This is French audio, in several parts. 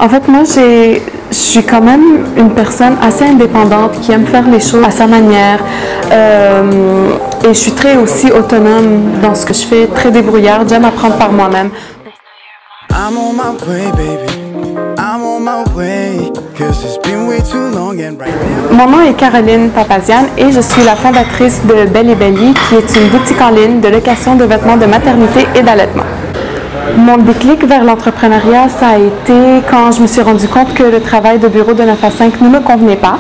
En fait, moi, je suis quand même une personne assez indépendante qui aime faire les choses à sa manière. Et je suis très aussi autonome dans ce que je fais, très débrouillarde. J'aime apprendre par moi-même. I'm on my way, baby. I'm on my way, 'cause it's been way too long and right now. Mon nom est Caroline Papazian et je suis la fondatrice de Belle & Belly, qui est une boutique en ligne de location de vêtements de maternité et d'allaitement. Mon déclic vers l'entrepreneuriat, ça a été quand je me suis rendu compte que le travail de bureau de 9 à 5 ne me convenait pas.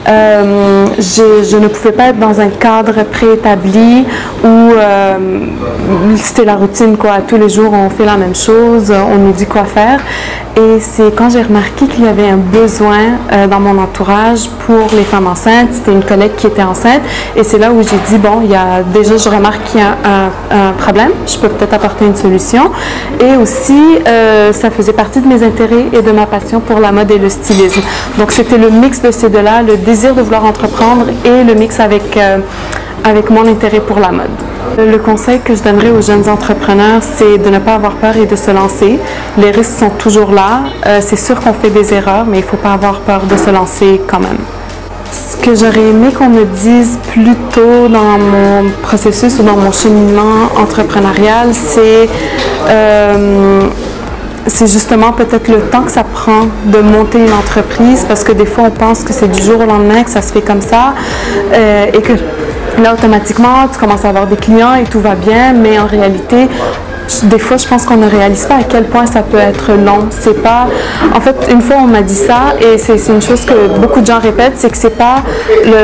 Je ne pouvais pas être dans un cadre préétabli où c'était la routine, quoi. Tous les jours, on fait la même chose, on nous dit quoi faire. Et c'est quand j'ai remarqué qu'il y avait un besoin dans mon entourage pour les femmes enceintes. C'était une collègue qui était enceinte. Et c'est là où j'ai dit, bon, déjà, je remarque qu'il y a un problème. Je peux peut-être apporter une solution. Et aussi, ça faisait partie de mes intérêts et de ma passion pour la mode et le stylisme. Donc, c'était le mix de ces deux-là, le désir de vouloir entreprendre et le mix avec mon intérêt pour la mode. Le conseil que je donnerais aux jeunes entrepreneurs, c'est de ne pas avoir peur et de se lancer. Les risques sont toujours là. C'est sûr qu'on fait des erreurs, mais il ne faut pas avoir peur de se lancer quand même. Ce que j'aurais aimé qu'on me dise plus tôt dans mon processus ou dans mon cheminement entrepreneurial, c'est justement peut-être le temps que ça prend de monter une entreprise, parce que des fois on pense que c'est du jour au lendemain que ça se fait comme ça et que là automatiquement tu commences à avoir des clients et tout va bien, mais en réalité des fois je pense qu'on ne réalise pas à quel point ça peut être long. C'est pas, en fait, une fois on m'a dit ça et c'est une chose que beaucoup de gens répètent, c'est que c'est pas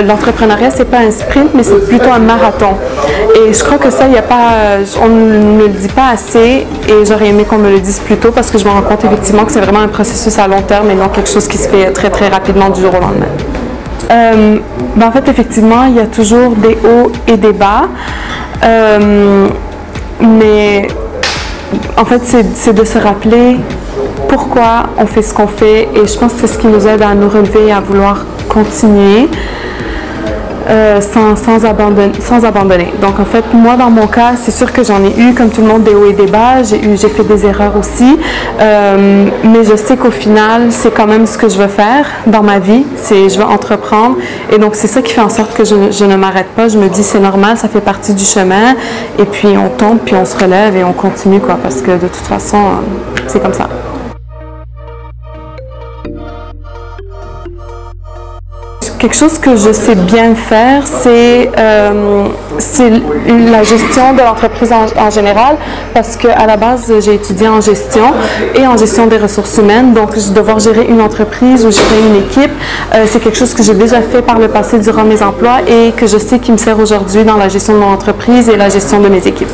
l'entrepreneuriat, c'est pas un sprint, mais c'est plutôt un marathon. Et je crois que ça, on ne le dit pas assez et j'aurais aimé qu'on me le dise plus tôt, parce que je me rends compte effectivement que c'est vraiment un processus à long terme et non quelque chose qui se fait très très rapidement du jour au lendemain. En fait, effectivement, il y a toujours des hauts et des bas, mais en fait, c'est de se rappeler pourquoi on fait ce qu'on fait, et je pense que c'est ce qui nous aide à nous relever et à vouloir continuer sans abandonner. Donc en fait, moi dans mon cas, c'est sûr que j'en ai eu, comme tout le monde, des hauts et des bas. J'ai fait des erreurs aussi, mais je sais qu'au final, c'est quand même ce que je veux faire dans ma vie, je veux entreprendre, et donc c'est ça qui fait en sorte que je ne m'arrête pas. Je me dis c'est normal, ça fait partie du chemin, et puis on tombe, puis on se relève et on continue, quoi, parce que de toute façon, c'est comme ça. Quelque chose que je sais bien faire, c'est la gestion de l'entreprise en général, parce qu'à la base, j'ai étudié en gestion et en gestion des ressources humaines. Donc, devoir gérer une entreprise ou gérer une équipe, c'est quelque chose que j'ai déjà fait par le passé durant mes emplois et que je sais qui me sert aujourd'hui dans la gestion de mon entreprise et la gestion de mes équipes.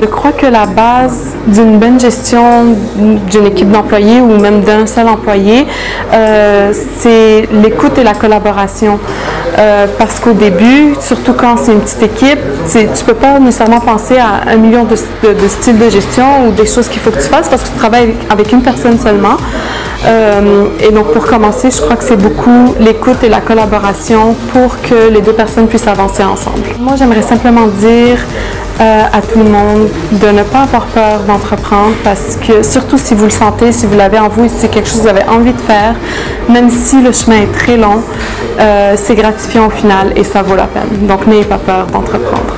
Je crois que la base d'une bonne gestion d'une équipe d'employés ou même d'un seul employé, c'est l'écoute et la collaboration. Parce qu'au début, surtout quand c'est une petite équipe, tu ne peux pas nécessairement penser à 1 million de styles de gestion ou des choses qu'il faut que tu fasses, parce que tu travailles avec une personne seulement. Et donc pour commencer, je crois que c'est beaucoup l'écoute et la collaboration pour que les deux personnes puissent avancer ensemble. Moi, j'aimerais simplement dire à tout le monde de ne pas avoir peur d'entreprendre, parce que surtout si vous le sentez, si vous l'avez en vous et si c'est quelque chose que vous avez envie de faire, même si le chemin est très long, c'est gratifiant au final et ça vaut la peine. Donc n'ayez pas peur d'entreprendre.